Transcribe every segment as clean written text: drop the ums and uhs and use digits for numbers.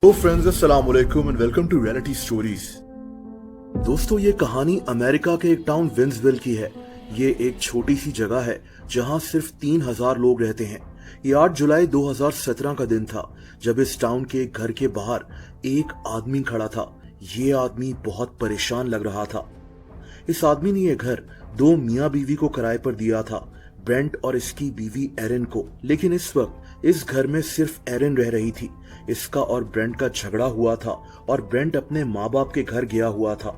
तो फ्रेंड्स, अस्सलाम वालेकुम and welcome to reality stories. दोस्तों, ये कहानी अमेरिका के एक टाउन विंसविल की है। ये एक छोटी सी जगह है जहां सिर्फ 3000 लोग रहते हैं। ये 8 जुलाई 2017 का दिन था जब इस टाउन के एक घर के बाहर एक आदमी खड़ा था। ये आदमी बहुत परेशान लग रहा था। इस आदमी ने यह घर 2 मियाँ बीवी को किराए पर दिया था, ब्रेंट और इसकी बीवी एरिन को। लेकिन इस वक्त इस घर में सिर्फ एरिन रह रही थी। इसका और ब्रेंट का झगड़ा हुआ था और ब्रेंट अपने माँ बाप के घर गया हुआ था।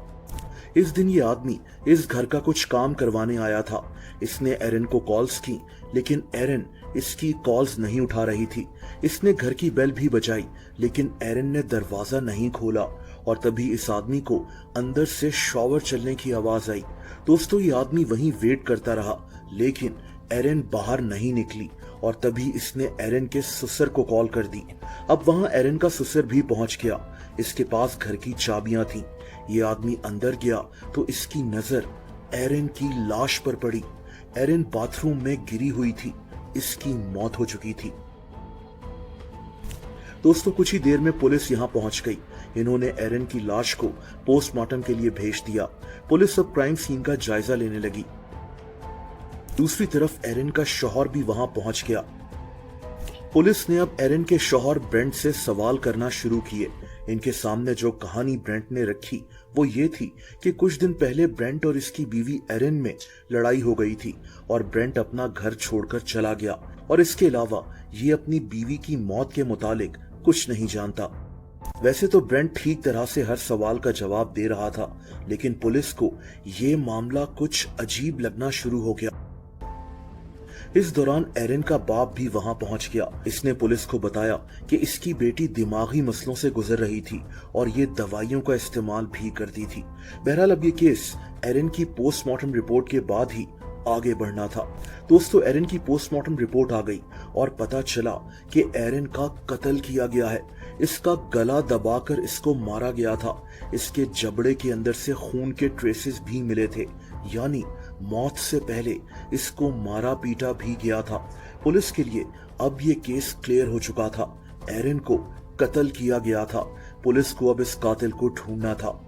इस दिन ये आदमी इस घर का कुछ काम करवाने आया था। इसने एरिन को कॉल्स की, लेकिन एरिन इसकी कॉल्स नहीं उठा रही थी। इसने घर की बेल भी बजाई, लेकिन एरिन ने दरवाजा नहीं खोला और तभी इस आदमी को अंदर से शॉवर चलने की आवाज आई। दोस्तों, ये आदमी वहीं वेट करता रहा, लेकिन एरिन बाहर नहीं निकली और तभी इसने एरिन के ससुर को कॉल कर दी। अब वहां एरिन का ससुर भी पहुंच गया। इसके पास घर की चाबियां थीं। ये आदमी अंदर गया तो इसकी नजर एरिन की लाश पर पड़ी। एरिन बाथरूम में गिरी हुई थी। इसकी मौत हो चुकी थी। दोस्तों, कुछ ही देर में पुलिस यहां पहुंच गई। इन्होंने एरिन की लाश को पोस्टमार्टम के लिए भेज दिया। पुलिस अब क्राइम सीन का जायजा लेने लगी। दूसरी तरफ एरिन का शौहर भी वहां पहुंच गया। पुलिस ने अब एरिन के शौहर ब्रेंट से सवाल करना शुरू किए। इनके सामने जो कहानी ब्रेंट ने रखी वो ये थी कि कुछ दिन पहले ब्रेंट और इसकी बीवी एरिन में लड़ाई हो गई थी और ब्रेंट अपना घर छोड़कर चला गया। और इसके अलावा ये अपनी बीवी की मौत के मुतालिक कुछ नहीं जानता। वैसे तो ब्रेंट ठीक तरह से हर सवाल का जवाब दे रहा था, लेकिन पुलिस को ये मामला कुछ अजीब लगना शुरू हो गया। इस दौरान एरिन का बाप भी वहां पहुंच गया। इसने पुलिस को बताया कि इसकी बेटी दिमागी मसलों से गुजर रही थी और ये दवाइयों का इस्तेमाल भी करती थी। बहरहाल अब ये केस एरिन की पोस्टमार्टम रिपोर्ट के बाद ही आगे बढ़ना था। दोस्तों, एरिन की पोस्टमार्टम रिपोर्ट आ गई और पता चला कि एरिन का कत्ल किया गया है। इसका गला दबाकर इसको मारा गया था। इसके जबड़े के अंदर से खून के ट्रेसेस भी मिले थे, यानी मौत से पहले इसको मारा पीटा भी गया था। पुलिस के लिए अब ये केस क्लियर हो चुका था। एरिन को कत्ल किया गया था। पुलिस को अब इस कातिल को ढूंढना था।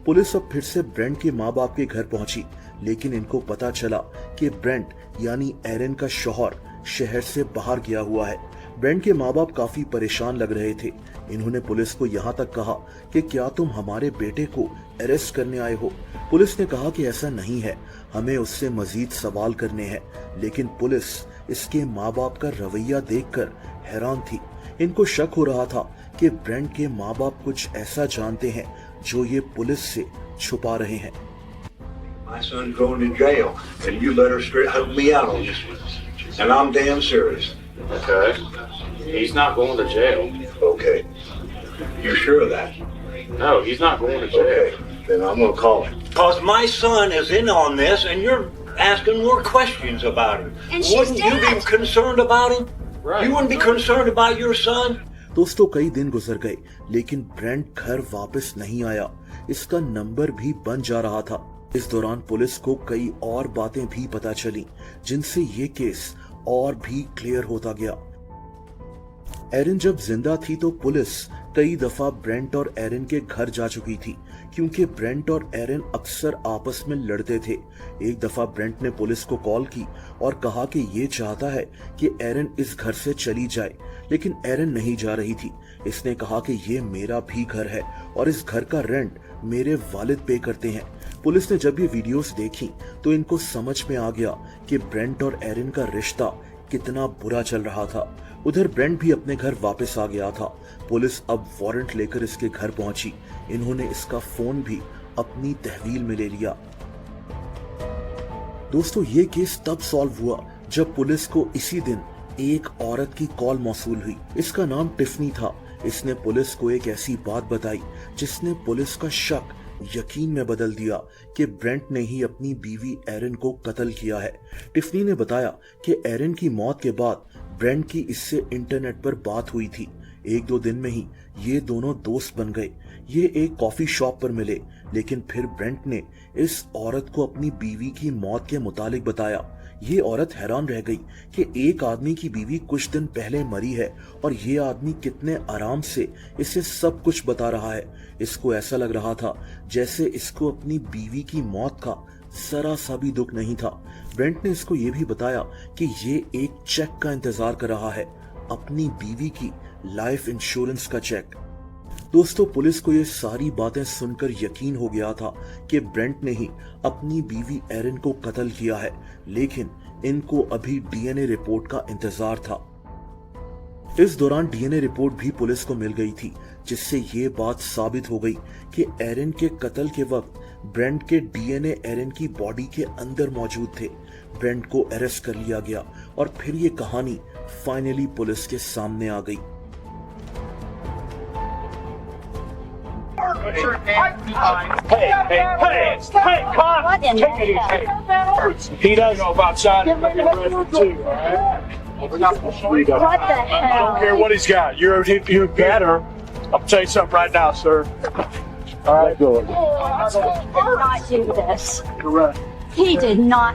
पुलिस अब फिर से ब्रेंट के माँ बाप के घर पहुंची, लेकिन इनको पता चला कि ब्रेंट यानी एरिन का शौहर शहर से बाहर गया हुआ है। ब्रेंट के माँ बाप काफी परेशान लग रहे थे। इन्होंने पुलिस को यहाँ तक कहा कि क्या तुम हमारे बेटे को अरेस्ट करने आए हो। पुलिस ने कहा कि ऐसा नहीं है, हमें उससे मजीद सवाल करने हैं। लेकिन पुलिस इसके माँ बाप का रवैया देखकर हैरान थी। इनको शक हो रहा था कि ब्रेंट के माँ बाप कुछ ऐसा जानते हैं जो ये पुलिस से छुपा रहे हैं। My son's going to jail, and you let her straight help me out on this one. And I'm damn serious. Okay. He's not going to jail. Okay. You sure of that? No, he's not going to jail. Okay. Then I'm gonna call him. Cause my son is in on this, and you're asking more questions about him. And she's Wouldn't you be dead. concerned about him? Right. You wouldn't be concerned about your son? दोस्तों, कई दिन गुजर गए, लेकिन Brent घर वापस नहीं आया। इसका नंबर भी बन जा रहा था। इस दौरान पुलिस को कई और बातें भी पता चली, जिनसे ये केस और भी क्लियर होता गया। एरिन जब जिंदा थी तो पुलिस कई दफा ब्रेंट और एरिन के घर जा चुकी थी, क्योंकि ब्रेंट और एरिन अक्सर आपस में लड़ते थे। एक दफा ब्रेंट ने पुलिस को कॉल की और कहा कि ये चाहता है कि एरिन इस घर से चली जाए, लेकिन एरिन नहीं जा रही थी। इसने कहा कि ये मेरा भी घर है और इस घर का रेंट मेरे वालिद पे करते हैं। पुलिस ने जब ये वीडियोस देखी तो इनको समझ में आ गया कि ब्रेंट और एरिन का रिश्ता कितना बुरा चल रहा था। उधर ब्रेंट भी अपने घर वापस आ गया था। पुलिस अब वारंट लेकर इसके घर पहुंची। इन्होंने इसका फोन भी अपनी तहवील में ले लिया। दोस्तों, ये केस तब सॉल्व हुआ जब पुलिस को इसी दिन एक औरत की कॉल मौसूल हुई। इसका नाम टिफनी था। इसने पुलिस को एक ऐसी बात बताई जिसने पुलिस का शक यकीन में बदल दिया कि ब्रेंट ने ही अपनी बीवी एरिन को कत्ल किया है। टिफनी ने बताया कि एरिन की मौत के बाद ब्रेंट की इससे इंटरनेट पर बात हुई थी। 1-2 दिन में ही ये दोनों दोस्त बन गए। ये एक कॉफी शॉप पर मिले, लेकिन फिर ब्रेंट ने इस औरत को अपनी बीवी की मौत के मुतालिक बताया। ये औरत हैरान रह गई कि एक आदमी की बीवी कुछ दिन पहले मरी है और ये आदमी कितने आराम से इसे सब कुछ बता रहा है। इसको ऐसा लग रहा था जैसे इसको अपनी बीवी की मौत का जरा सा भी दुख नहीं था। ब्रेंट ने इसको ये भी बताया कि ये एक चेक का इंतजार कर रहा है, अपनी बीवी की लाइफ इंश्योरेंस का चेक। दोस्तों, पुलिस को ये सारी बातें सुनकर यकीन हो गया था कि ब्रेंट ने ही अपनी बीवी एरिन को कत्ल किया है, लेकिन इनको अभी डीएनए रिपोर्ट का इंतजार था। इस दौरान डीएनए रिपोर्ट भी पुलिस को मिल गई थी, जिससे ये बात साबित हो गई कि एरिन के कत्ल के वक्त ब्रेंट के डीएनए एरिन की बॉडी के अंदर मौजूद थे। ब्रेंट को अरेस्ट कर लिया गया और फिर ये कहानी फाइनली पुलिस के सामने आ गई। Hey, Con, What in take it the easy. He does know about signing too, all right? We're not gonna show you What the I hell? don't care what he's got. You're better. I'll tell you something right now, sir. All right, go. He did not do this. You're right. He did not.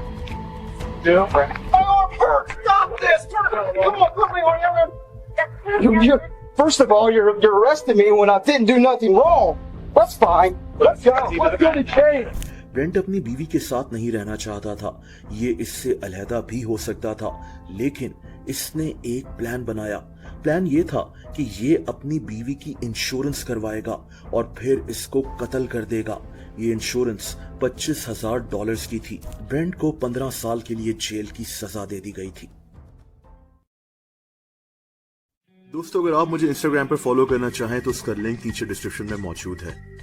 Yeah. Oh, Kirk, stop this! Come on, put me on your... First of all, you're arresting me when I didn't do nothing wrong. That's fine. Let's go. Let's go to jail. Brent अपनी बीवी के साथ नहीं रहना चाहता था, ये इससे अलहदा भी हो सकता था, लेकिन इसने एक प्लान बनाया। प्लान ये था कि ये अपनी बीवी की इंश्योरेंस करवाएगा और फिर इसको कत्ल कर देगा। ये इंश्योरेंस $25,000 की थी। ब्रेंट को 15 साल के लिए जेल की सजा दे दी गई थी। दोस्तों, अगर आप मुझे इंस्टाग्राम पर फॉलो करना चाहें तो उसका लिंक नीचे डिस्क्रिप्शन में मौजूद है।